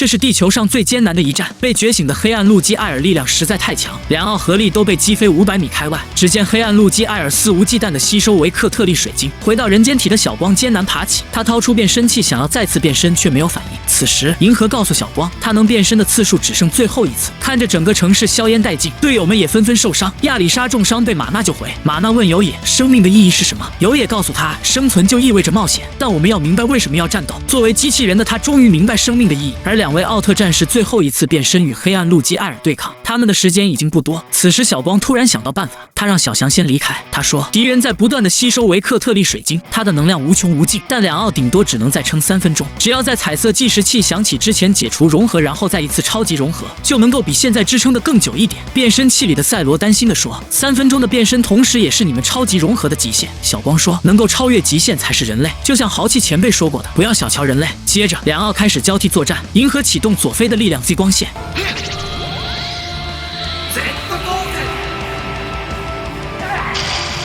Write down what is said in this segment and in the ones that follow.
这是地球上最艰难的一战。被觉醒的黑暗路基艾尔力量实在太强，两奥合力都被击飞500米开外。只见黑暗路基艾尔肆无忌惮地吸收维克特利水晶。回到人间体的小光艰难爬起，他掏出变身器想要再次变身，却没有反应。此时银河告诉小光，他能变身的次数只剩最后一次。看着整个城市硝烟殆尽，队友们也纷纷受伤。亚里莎重伤被马娜救回。马娜问有野，生命的意义是什么？有野告诉他，生存就意味着冒险，但我们要明白为什么要战斗。作为机器人的他终于明白生命的意义。而两位奥特战士最后一次变身与黑暗路基艾尔对抗，他们的时间已经不多。此时小光突然想到办法，他让小翔先离开。他说敌人在不断的吸收维克特利水晶，他的能量无穷无尽，但两奥顶多只能再撑3分钟。只要在彩色计时器响起之前解除融合，然后再一次超级融合，就能够比现在支撑的更久一点。变身器里的赛罗担心地说，3分钟的变身同时也是你们超级融合的极限。小光说，能够超越极限才是人类，就像豪气前辈说过的，不要小瞧人类。接着两奥开始交替作战，银河启动佐菲的力量 Z 光线。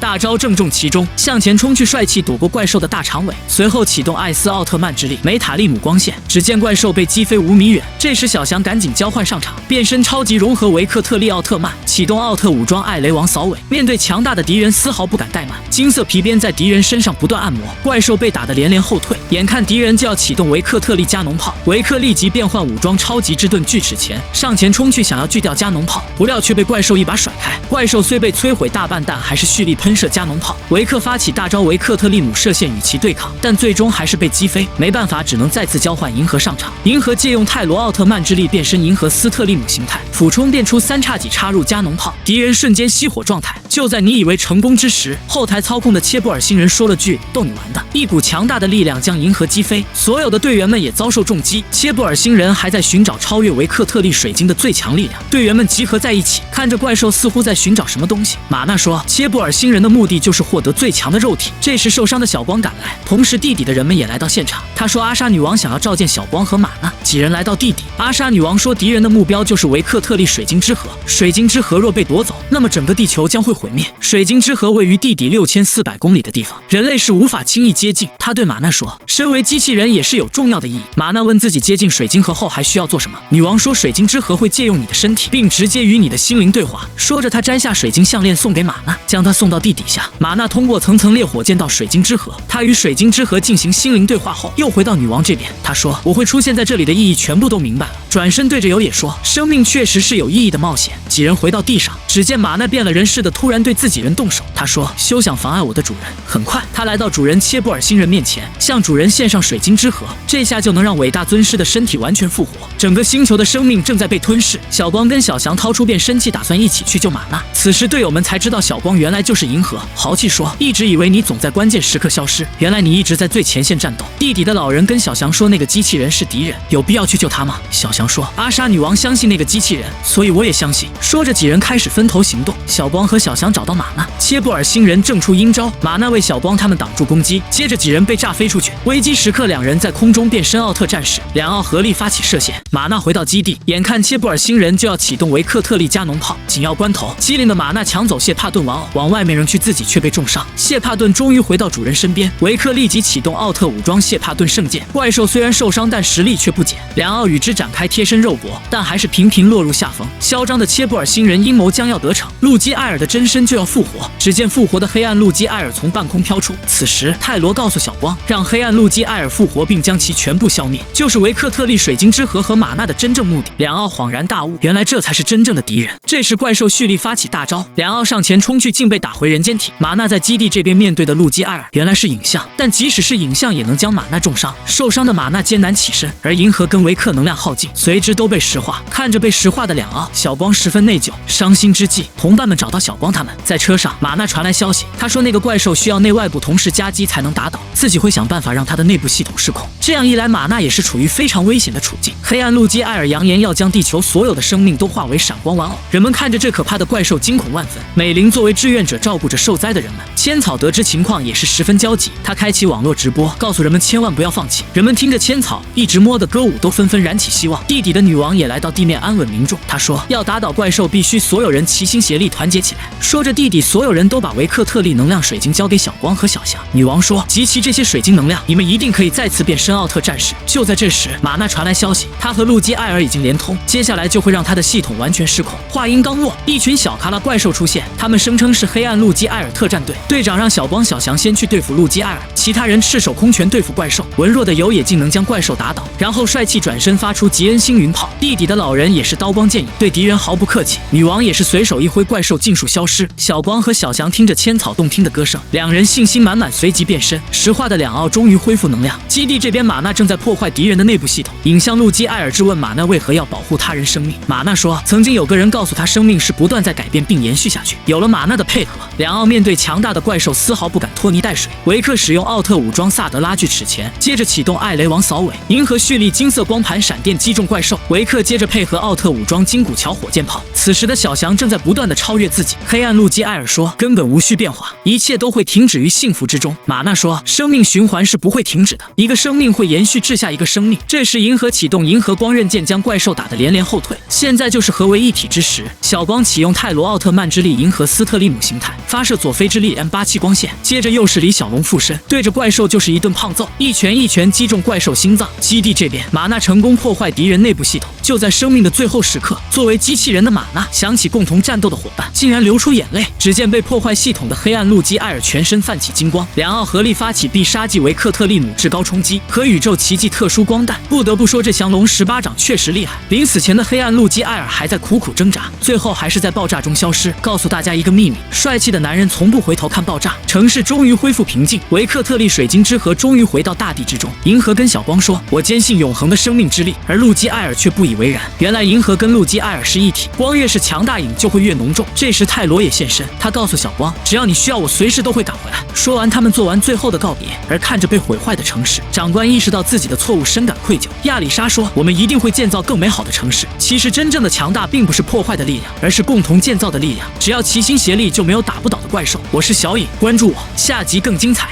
大招正中其中，向前冲去，帅气躲过怪兽的大长尾，随后启动艾斯奥特曼之力梅塔利姆光线。只见怪兽被击飞5米远。这时小翔赶紧交换上场，变身超级融合维克特利奥特曼，启动奥特武装艾雷王扫尾。面对强大的敌人，丝毫不敢怠慢，金色皮鞭在敌人身上不断按摩，怪兽被打得连连后退。眼看敌人就要启动维克特利加农炮，维克立即变换武装超级之盾锯齿钳，上前冲去想要锯掉加农炮，不料却被怪兽一把甩开。怪兽虽被摧毁大半，但还是蓄力喷射加农炮。维克发起大招维克特利姆射线与其对抗，但最终还是被击飞。没办法，只能再次交换银河上场。银河借用泰罗奥特曼之力变身银河斯特利姆形态，俯冲变出3叉戟插入加农炮，敌人瞬间熄火状态。就在你以为成功之时，后台操控的切布尔星人说了句逗你玩的，一股强大的力量将银河击飞，所有的队员们也遭受重击。切布尔星人还在寻找超越维克特利水晶的最强力量，队员们集合在一起，看着怪兽似乎在寻找什么东西。马娜说，切布尔星人的目的就是获得最强的肉体。这时受伤的小光赶来，同时地底的人们也来到现场。他说阿莎女王想要召见小光和马娜。几人来到地底，阿莎女王说敌人的目标就是维克特利水晶之河，水晶之河若被夺走，那么整个地球将会毁灭。水晶之河位于地底6400公里的地方，人类是无法轻易接近。他对马娜说，身为机器人也是有重要的意义。马娜问自己接近水晶河后还需要做什么，女王说水晶之河会借用你的身体，并直接与你的心灵对话。说着他摘下水晶项链送给马娜，将它送到地底下。马娜通过层层烈火见到水晶之河，他与水晶之河进行心灵对话后又回到女王这边。他说，我会出现在这里的意义全部都明白了。转身对着有野说，生命确实是有意义的冒险。几人回到地上，只见马娜变了人似的突然对自己人动手。他说，休想妨碍我的主人。很快他来到主人切布尔星人面前，向主人献上水晶之河，这下就能让伟大尊师的身体完全复活。整个星球的生命正在被吞噬。小光跟小翔掏出变身器，打算一起去救马娜。此时队友们才知道小光原来就是银河。豪气说，一直以为你总在关键时刻消失，原来你一直在最前线战斗。地底的老人跟小翔说，那个机器人是敌人，有必要去救他吗？小翔说，阿莎女王相信那个机器人，所以我也相信。说着几人开始分头行动。小光和小翔找到马娜，切布尔星人正出阴招，马娜为小光他们挡住攻击，接着几人被炸飞出去。危机时刻两人在空中变身奥特战士，两奥合力发起射线。马娜回到基地，眼看切布尔星人就要启动维克特利加农炮，紧要关头，机灵的马娜抢走谢帕顿玩偶往外面扔去，自己却被重伤。谢帕顿终于回到主人身边，维克立即启动奥特武装谢帕顿圣剑。怪兽虽然受伤，但实力却不减，两奥与之展开贴身肉搏，但还是频频落入下风。嚣张的切布尔星人阴谋将要得逞，路基艾尔的真身就要复活。只见复活的黑暗路基艾尔从半空飘出，此时泰罗告诉小光，让黑暗路基艾尔复活并将其全部消灭，就是维克特利水晶之河和马娜的真正目的。两奥恍然大悟，原来这才是真正的敌人。这时怪兽蓄力发起大招，两奥上前冲去，竟被打回人间体。马娜在基地这边面对的路基艾尔原来是影像，但即使是影像也能将马娜重伤。受伤的马娜艰难起身，而银河跟维克能量耗尽，随之都被石化。看着被石化的两奥，小光十分内疚。伤心之际，同伴们找到小光他们在车上，马娜传来消息，他说那个怪兽需要内外部同时夹击才能打倒，自己会想办法让他的内部系统失控。这样一来，马娜也是处于非常危险的处境。黑暗路基艾尔扬言要将地球所有的生命都化为闪光玩偶。人们看着这可怕的怪兽，惊恐万分。美玲作为志愿者照顾着受灾的人们，千草得知情况也是十分焦急，他开启网络直播，告诉人们千万不要放弃。人们听着千草一直摸的歌舞，都纷纷燃起希望。地底的女王也来到地面安稳民众。她说，要打倒怪兽，必须所有人齐心协力，团结起来。说着，地底所有人都把维克特利能量水晶交给小光和小翔。女王说，集齐这些水晶能量，你们一定可以再次变身奥特战士。就在这时，玛纳传来消息，他和路基艾尔已经连通，接下来就会让他的系统完全失控。话音刚落，一群小卡拉怪兽出现，他们声称是黑暗路基艾尔特战队。队长让小光、小翔先去对付路基艾尔，其他人赤手空拳对付怪兽。文弱的有野竟能将怪兽打倒，然后帅气转身发出吉恩星云炮。地底的老人也是刀光剑影，对敌人毫不客气。女王也是随手一挥，怪兽尽数消失。小光和小翔听着千草动听的歌声，两人信心满满，随即变身。石化的两奥终于恢复能量。基地这边，玛纳正在破坏敌人的内部系统。影像路基艾尔质问玛纳为何要保护他人生命。玛纳说，曾经有个人告诉他，生命是不断在改变并延续下去。有了玛纳的配合，两奥面对强大的怪兽丝毫不敢拖泥带水。维克使用奥特武装萨德拉锯齿钳，接着启动艾雷王扫尾，银河蓄力金色光盘闪电击中怪兽。维克接着配合奥特武装金骨桥火箭炮。此时的小翔正在不断的超越自己。黑暗路基艾尔说，根本无需变化，一切都会停止于幸福之中。玛纳说，生命循环是不会停止的，一个生命会延续至下一个生命。这时银河启动银河光刃剑，将怪兽打得连连后退。现在就是合为一体之时。小光启用泰罗奥特曼之力银河斯特利姆形态，发射佐菲之力 M87光线，接着又是李小龙附身，对着怪兽就是一顿胖揍，一拳一拳击中怪兽心脏。基地这边，玛纳成功破坏敌人内部系统。就在生命的最后时刻，作为机器人的玛纳想起共同战斗的伙伴，竟然流出眼泪。只见被破坏系统的黑暗路基艾尔全身泛起金光，两奥合力发起必杀技维克特利姆至高冲击和宇宙奇迹特殊光弹。不得不说，这降龙18掌确实厉害。临死前的黑暗路基艾尔还在苦苦挣扎，最后还是在爆炸中消失。告诉大家一个秘密，帅气的男人从不回头看爆炸。城市终于恢复平静，维克特利水晶之河终于回到大地之中。银河跟小光说，我坚信永恒的生命之力，而路基艾尔却不以为然。原来银河跟路基艾尔是一体，光越是强大，影就会越浓重。这时泰罗也现身，他告诉小光，只要你需要我，随时都会赶回来。说完，他们做完最后的告别。而看着被毁坏的城市，长官意识到自己的错误，深感愧疚。亚里莎说，我们一定会建造更美好的城市。其实真正的强大并不是破坏的力量，而是共同建造的力量。只要齐心协力，就没有打不倒的怪兽。我是小影，关注我，下集更精彩。